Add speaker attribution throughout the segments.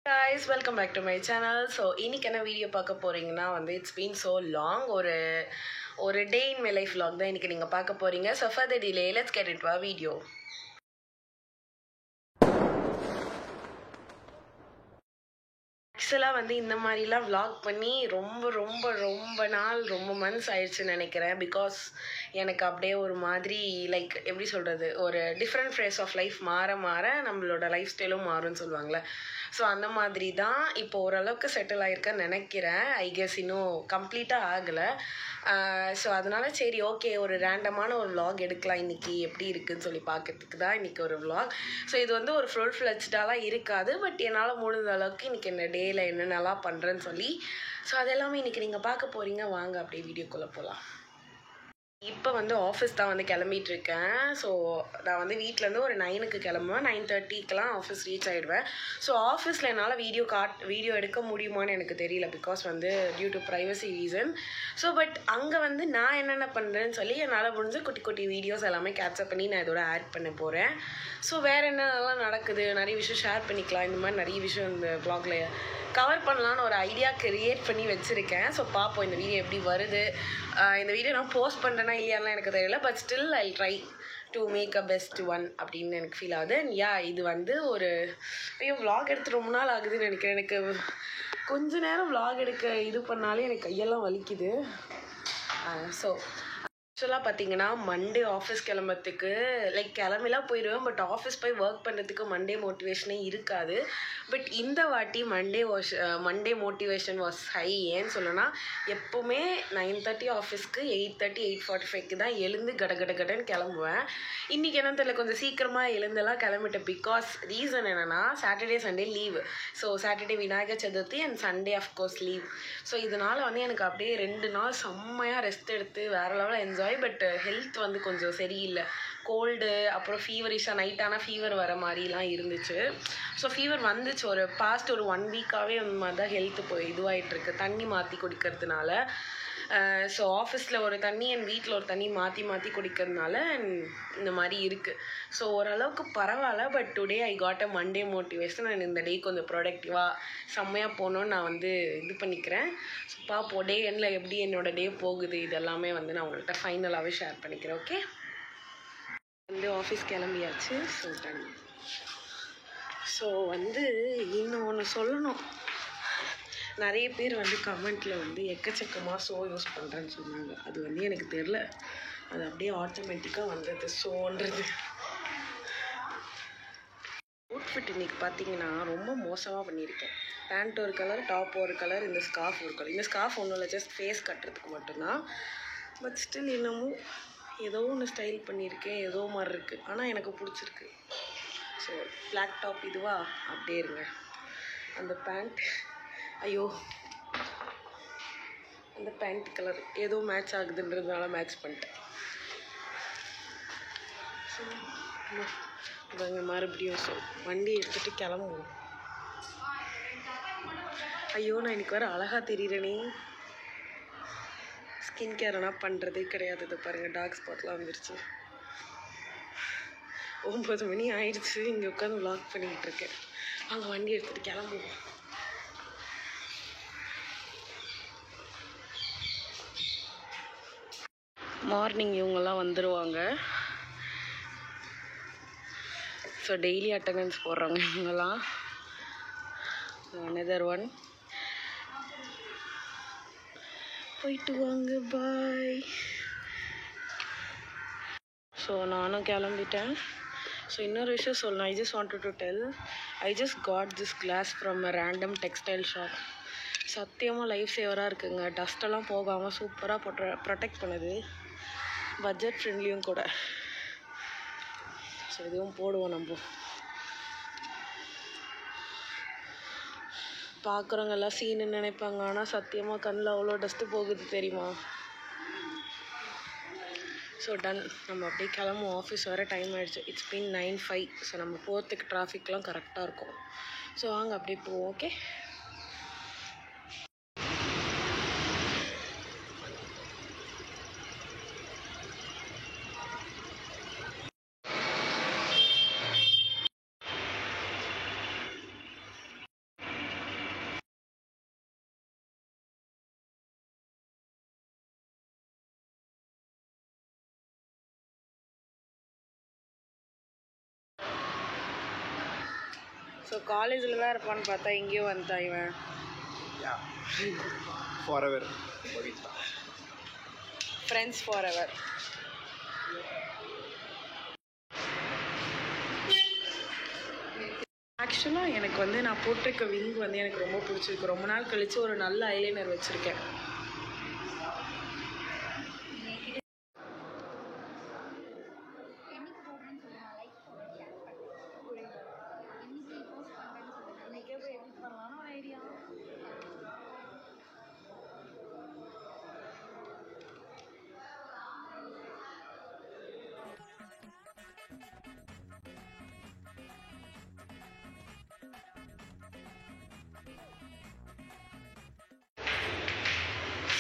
Speaker 1: Guys, welcome back to my channel. So இன்னைக்கு என்ன video பார்க்க போறீங்கன்னா it's been so long ஒரு day in my life vlog தான் இன்னைக்கு நீங்க பார்க்க போறீங்க. So for the delay, let's get into our video. ஆக்சுவலாக இந்த மாதிரிலாம் vlog பண்ணி ரொம்ப நாள் ரொம்ப மந்த்ஸ் ஆயிடுச்சுன்னு நினைக்கிறேன். பிகாஸ் எனக்கு அப்படியே ஒரு மாதிரி லைக் எப்படி சொல்கிறது, ஒரு டிஃப்ரெண்ட் ஃபேஸ் ஆஃப் லைஃப் மாற நம்மளோட லைஃப் ஸ்டைலும் மாறும்னு சொல்லுவாங்களே. ஸோ அந்த மாதிரி தான் இப்போ ஓரளவுக்கு செட்டில் ஆகிருக்கேன்னு நினைக்கிறேன். ஐ கெஸ் இன்னும் கம்ப்ளீட்டாக ஆகலை. ஸோ அதனால சரி ஓகே, ஒரு ரேண்டமான ஒரு vlog எடுக்கலாம் இன்றைக்கி எப்படி இருக்குதுன்னு சொல்லி பார்க்கறதுக்கு தான் இன்றைக்கி ஒரு vlog. ஸோ இது ஒரு ஃபுல் ஃப்ளெஜ்டாலாம் இருக்காது. பட் என்னால் முடிஞ்ச அளவுக்கு இன்றைக்கி என்ன டேயில் என்னென்னலாம் பண்ணுறேன்னு சொல்லி ஸோ அதெல்லாமே இன்றைக்கி நீங்கள் பார்க்க போகிறீங்க. வாங்க அப்படியே வீடியோக்குள்ளே போகலாம். இப்போ ஆஃபீஸ் தான் கிளம்பிட்டு இருக்கேன். ஸோ நான் வீட்டிலேருந்து ஒரு 9க்கு கிளம்புவேன். 9:30க்கெலாம் ஆஃபீஸ் ரீச் ஆகிடுவேன். ஸோ ஆஃபீஸில் என்னால் வீடியோ எடுக்க முடியுமான்னு எனக்கு தெரியல. Because due to privacy reason. So but அங்கே நான் என்னென்ன பண்ணுறேன்னு சொல்லி என்னால் முடிஞ்ச குட்டி வீடியோஸ் எல்லாமே கேப்சர் பண்ணி நான் இதோட ஆட் பண்ண போகிறேன். ஸோ வேறு என்னென்னலாம் நடக்குது, நிறைய விஷயம் ஷேர் பண்ணிக்கலாம். இந்த மாதிரி நிறைய விஷயம் இந்த வ்ளாகில் கவர் பண்ணலான்னு ஒரு ஐடியா கிரியேட் பண்ணி வச்சுருக்கேன். ஸோ பார்ப்போம் இந்த வீடியோ எப்படி வருது. இந்த வீடியோ நான் போஸ்ட் பண்ணுறேன்னா இல்லையாலாம் எனக்கு தெரியல. But still I try to make a best one அப்படின்னு எனக்கு ஃபீல் ஆகுது. இது ஒரு vlog எடுத்து ரொம்ப நாள் ஆகுதுன்னு நினைக்கிறேன். எனக்கு கொஞ்ச நேரம் vlog எடுக்க இது பண்ணாலே எனக்கு கையெல்லாம் வலிக்குது. ஸோ ஆக்சுவலாக பார்த்தீங்கன்னா மண்டே ஆஃபீஸ் கிளம்புறதுக்கு கிளம்பிலாம் போயிடுவேன். பட் ஆஃபீஸ் போய் ஒர்க் பண்ணுறதுக்கு மண்டே மோட்டிவேஷனே இருக்காது. பட் இந்த வாட்டி மண்டே மோட்டிவேஷன் வாஸ் ஹை. ஏன்னு சொல்லணும்னா எப்போவுமே 9:30 ஆஃபீஸ்க்கு 8:30 8:45க்கு தான் எழுந்து கடன்னு கிளம்புவேன். இன்றைக்கி என்ன தெரியல, கொஞ்சம் சீக்கிரமாக எழுந்தெல்லாம் கிளம்பிட்டேன். பிகாஸ் ரீசன் என்னென்னா Saturday Sunday leave. So Saturday Vinayagar Chaturthi and Sunday of course leave. So இதனால் எனக்கு அப்படியே 2 நாள் செம்மையாக ரெஸ்ட் எடுத்து வேறு லெவலில் என்ஜாய். பட் ஹெல்த் கொஞ்சம் சரியில்லை. கோல்டு, அப்புறம் ஃபீவரிஷாக நைட்டான ஃபீவர் வர மாதிரிலாம் இருந்துச்சு. ஸோ ஃபீவர் வந்துச்சு. ஒரு பாஸ்ட் ஒரு 1 வீக்காகவே அந்த மாதிரி தான் ஹெல்த்து இதுவாகிட்டுருக்கு, தண்ணி மாற்றி குடிக்கிறதுனால. ஸோ ஆஃபீஸில் ஒரு தண்ணி என் வீட்டில் ஒரு தண்ணி மாற்றி குடிக்கிறதுனால இந்த மாதிரி இருக்குது. ஸோ ஓரளவுக்கு பரவாயில்ல. But today I got a Monday motivation. And இந்த டே கொஞ்சம் ப்ரொடக்டிவாக செம்மையாக போகணுன்னு நான் இது பண்ணிக்கிறேன். ஸோ பார்ப்போம் டே எண்டில் எப்படி என்னோடய டே போகுது. இதெல்லாமே நான் உங்கள்கிட்ட ஃபைனலாகவே ஷேர் பண்ணிக்கிறேன். ஓகே, ஆஃபீஸ் கிளம்பியாச்சு. So done. ஸோ இன்னும் ஒன்று சொல்லணும். நிறைய பேர் கமெண்ட்டில் எக்கச்சக்கமாக ஷோ யூஸ் பண்ணுறேன்னு சொன்னாங்க. அது எனக்கு தெரில, அது அப்படியே ஆட்டோமேட்டிக்காக வந்தது ஷோன்றது. அவுட்ஃபிட் இன்றைக்கி பார்த்தீங்கன்னா ரொம்ப மோசமாக பண்ணியிருக்கேன். பேண்ட் ஒரு கலர், டாப் ஒரு கலர், இந்த ஸ்கார்ஃப் ஒரு கலர். இந்த ஸ்கார்ஃப் ஒன்றும் இல்லை, ஜஸ்ட் ஃபேஸ் கட்டுறதுக்கு மட்டும்தான். பட் ஸ்டில் இன்னமும் ஏதோ ஒன்று ஸ்டைல் பண்ணியிருக்கேன், ஏதோ மாதிரி இருக்குது. ஆனால் எனக்கு பிடிச்சிருக்கு. ஸோ பிளாக் டாப் இதுவா அப்படியே இருங்க. அந்த பேண்ட், ஐயோ அந்த பேண்ட் கலர் ஏதோ மேட்ச் ஆகுதுன்றதுனால மேட்ச் பண்ணிட்டேன். ஸோ மறுபடியும் ஸோ வண்டி எடுத்துகிட்டு கிளம்புவோம். ஐயோ நான் இன்னைக்கு வர அழகாக தெரியுறேனே. ஸ்கின் கேர்லாம் பண்ணுறதே கிடையாது. இது பாருங்கள், டார்க் ஸ்பாட்லாம் வந்துருச்சு. 9 மணி ஆயிடுச்சு. இங்கே உட்காந்து vlog பண்ணிக்கிட்டு இருக்கேன். அங்கே வண்டி எடுத்துகிட்டு கிளம்புவோம். மார்னிங் இவங்கெல்லாம் வந்துடுவாங்க. ஸோ டெய்லி அட்டண்டன்ஸ் போடுறாங்க இவங்கெல்லாம். Another one. போயிட்டு வாங்க, பாய். ஸோ நானும் கிளம்பிட்டேன். ஸோ இன்னொரு விஷயம் சொல்லலாம். I just wanted to tell, I just got this glass from a random textile shop. சத்தியமாக லைஃப் சேவராக இருக்குங்க. டஸ்ட்டெல்லாம் போகாமல் சூப்பராக ப்ரொடெக்ட் பண்ணுது. பட்ஜெட் ஃப்ரெண்ட்லியும் கூட. ஸோ இதுவும் போடுவோம். நம்ம பார்க்குறவங்க எல்லாம் சீனு நினைப்பாங்க. ஆனால் சத்தியமாக கண்ணில் அவ்வளோ டஸ்ட்டு போகுது தெரியுமா. So done. நம்ம அப்படியே கிளம்புவோம். ஆஃபீஸ் வர டைம் ஆகிடுச்சு. It's been 9:05. ஸோ நம்ம போகிறதுக்கு டிராஃபிக்லாம் கரெக்டாக இருக்கும். ஸோ வாங்க அப்படியே போவோம். ஓகே. ஸோ காலேஜில் தான் இருப்பான்னு பார்த்தா எங்கேயோ வந்துட்டான் இவன்.
Speaker 2: Forever
Speaker 1: friends forever. ஆக்சுவலாக எனக்கு வந்து நான் போட்டிருக்க விங் வந்து எனக்கு ரொம்ப பிடிச்சிருக்கு. ரொம்ப நாள் கழித்து ஒரு நல்ல ஐலைனர் வச்சுருக்கேன்.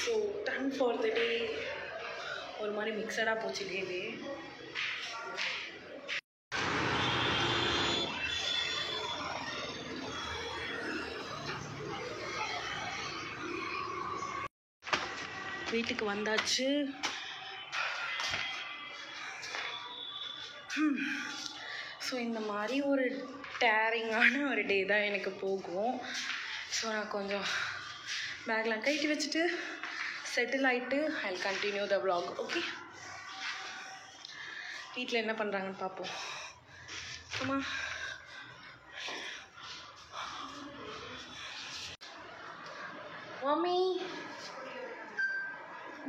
Speaker 1: ஸோ டன் ஃபார் த டே ஒரு மாதிரி மிக்சடாக போச்சு டேவே. வீட்டுக்கு வந்தாச்சு. ஸோ இந்த மாதிரி ஒரு டேரிங்கான ஒரு டே தான் எனக்கு போகும். ஸோ நான் கொஞ்சம் பேக்லாம் கட்டி வச்சுட்டு செட்டில் ஆகிட்டு I will continue the vlog. Okay, வீட்டில் என்ன பண்ணுறாங்கன்னு பார்ப்போம். ஆமாம், மம்மி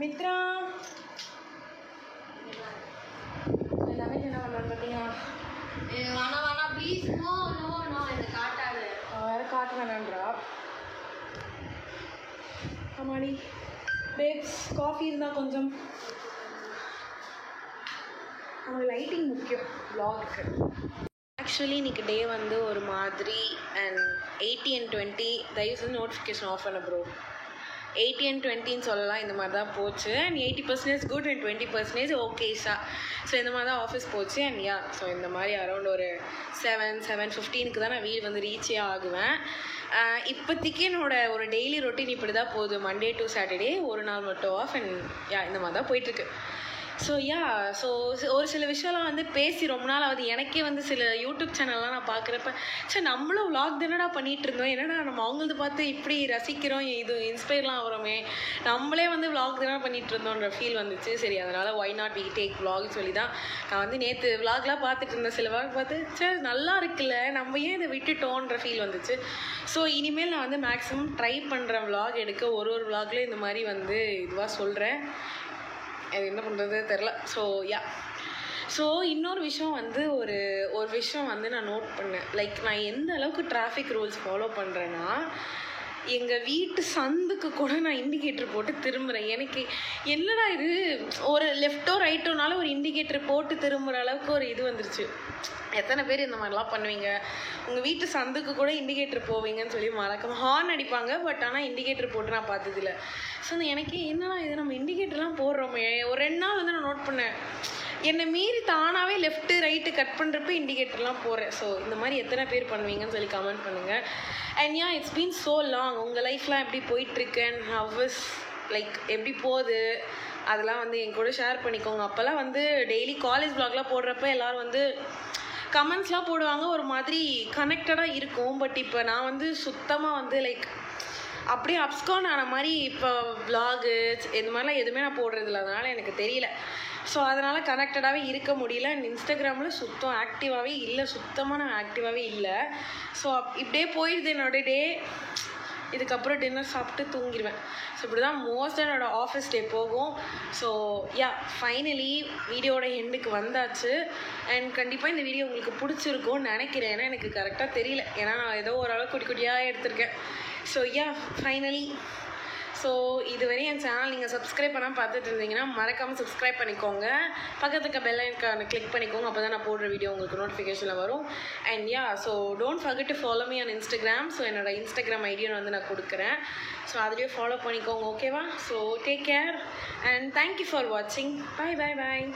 Speaker 1: மித்ரா எல்லாமே என்ன பண்ணலான்னு பார்த்தீங்களா?
Speaker 3: வேணா ப்ளீஸ். நோ நோ நோ, இதை காட்டாது.
Speaker 1: வேறு காட்ட வேணான்றா. ஆமாடி பேப்ஸ், காஃபி இருந்தால் கொஞ்சம். நமக்கு லைட்டிங் முக்கியம் vlogக்கு. ஆக்சுவலி இன்றைக்கி டே வந்து ஒரு மாதிரி அண்ட் 80 and 20 தயவுசெய்து நோட்டிஃபிகேஷன் ஆஃப் பண்ண ப்ரோ. 80 and 20ன்னு சொல்லலாம். இந்த மாதிரி தான் போச்சு. And 80% good and 20% ஓகேஷா. ஸோ இந்த மாதிரி தான் ஆஃபீஸ் போச்சு. அண்ட் ஸோ இந்த மாதிரி அரௌண்ட் ஒரு 7:15க்கு தான் நான் வீடு வந்து ரீச்சே ஆகுவேன். இப்போதைக்கு என்னோட ஒரு டெய்லி ரொட்டீன் இப்படி தான் போகுது. மண்டே டு சாட்டர்டே ஒரு நாள் மட்டும் ஆஃப். அண்ட் இந்த மாதிரி தான் போயிட்டுருக்கு. ஸோ ஸோ ஒரு சில விஷயம்லாம் வந்து பேசி ரொம்ப நாள் ஆகுது. எனக்கே வந்து சில யூடியூப் சேனல்லாம் நான் பார்க்குறப்ப சரி நம்மளும் vlog தானடா பண்ணிகிட்டு இருந்தோம், என்னடா நம்ம அவங்களது பார்த்து இப்படி ரசிக்கிறோம், இது இன்ஸ்பயர்லாம் ஆகிறோமே, நம்மளே வந்து vlog தானே பண்ணிகிட்டு இருந்தோன்ற ஃபீல் வந்துச்சு. சரி அதனால் why not we take vlog சொல்லி தான் நான் வந்து நேற்று vlogலாம் பார்த்துட்டு இருந்தேன். சில vlog பார்த்து சரி நல்லா இருக்குல்ல, நம்ம ஏன் இதை விட்டுட்டோன்ற ஃபீல் வந்துச்சு. ஸோ இனிமேல் நான் வந்து மேக்ஸிமம் ட்ரை பண்ணுறேன் vlog எடுக்க. ஒரு vlogல இந்த மாதிரி வந்து இதுவாக சொல்கிறேன். அது என்ன பண்ணுறது தெரில. ஸோ இன்னொரு விஷயம் வந்து ஒரு விஷயம் வந்து நான் நோட் பண்ணேன். லைக் நான் எந்த அளவுக்கு டிராஃபிக் ரூல்ஸ் ஃபாலோ பண்ணுறேன்னா, எங்கள் வீட்டு சந்துக்கு கூட நான் இண்டிகேட்டர் போட்டு திரும்புகிறேன். எனக்கு என்னடா இது, ஒரு லெஃப்ட்டோ ரைட்டோனாலும் ஒரு இண்டிகேட்டர் போட்டு திரும்புகிற அளவுக்கு ஒரு இது வந்துருச்சு. எத்தனை பேர் இந்த மாதிரிலாம் பண்ணுவீங்க? உங்கள் வீட்டு சந்துக்கு கூட இண்டிகேட்டர் போவீங்கன்னு சொல்லி மறக்காம ஹார்ன் அடிப்பாங்க. பட் ஆனால் இண்டிகேட்டர் போட்டு நான் பார்த்ததில்ல. ஸோ எனக்கு என்னடா இது, நம்ம இண்டிகேட்டர்லாம் போடுறோமே. ஒரு 2 நாள் வந்து நான் நோட் பண்ணேன், என்னை மீறி தானாகவே லெஃப்ட்டு ரைட்டு கட் பண்ணுறப்ப இண்டிகேட்டர்லாம் போடுறேன். ஸோ இந்த மாதிரி எத்தனை பேர் பண்ணுவீங்கன்னு சொல்லி கமெண்ட் பண்ணுங்கள். And it's been so long. உங்கள் லைஃப்லாம் எப்படி போயிட்டுருக்கு அண்ட் ஹவ்ஸ் லைக் எப்படி போகுது அதெல்லாம் வந்து என் கூட ஷேர் பண்ணிக்கோங்க. அப்போல்லாம் வந்து டெய்லி காலேஜ் vlogலாம் போடுறப்ப எல்லோரும் வந்து கமெண்ட்ஸ்லாம் போடுவாங்க, ஒரு மாதிரி கனெக்டடாக இருக்கும். பட் இப்போ நான் வந்து சுத்தமாக வந்து லைக் அப்படியே அப்ஸ்கான் ஆன மாதிரி இப்போ vlog இந்த மாதிரிலாம் எதுவுமே நான் போடுறதில்ல. அதனால் எனக்கு தெரியல. ஸோ அதனால் கனெக்டடாகவே இருக்க முடியல. அண்ட் இன்ஸ்டாகிராமில் சுத்தம் ஆக்டிவாகவே இல்லை. சுத்தமாக நான் ஆக்டிவாகவே இல்லை. ஸோ இப்படியே போயிடுது என்னோடய டே. இதுக்கப்புறம் டின்னர் சாப்பிட்டு தூங்கிடுவேன். ஸோ இப்படி தான் மோஸ்ட்டாக என்னோடய ஆஃபீஸ் டே போகும். ஸோ ஃபைனலி வீடியோட எண்டுக்கு வந்தாச்சு. அண்ட் கண்டிப்பாக இந்த வீடியோ உங்களுக்கு பிடிச்சிருக்கும்னு நினைக்கிறேன். ஏன்னா எனக்கு கரெக்டாக தெரியல, ஏன்னா நான் ஏதோ ஓரளவு குட்டி குட்டியாக எடுத்திருக்கேன். ஸோ ஃபைனலி ஸோ இதுவரை என் சேனல் நீங்கள் சப்ஸ்கிரைப் பண்ணால் பார்த்துட்டு இருந்தீங்கன்னா மறக்காமல் சப்ஸ்கிரைப் பண்ணிக்கோங்க. பக்கத்துக்கு பெல் ஐக்கானை கிளிக் பண்ணிக்கோங்க. அப்போ தான் நான் போடுற வீடியோ உங்களுக்கு நோட்டிஃபிகேஷனில் வரும். And so don't forget to follow me on Instagram. So என்னோட இன்ஸ்டாகிராம் ஐடியை வந்து நான் கொடுக்குறேன். ஸோ அதுலேயே ஃபாலோ பண்ணிக்கோங்க. ஓகேவா? So take care and thank you for வாட்சிங். பாய் பாய் பாய்.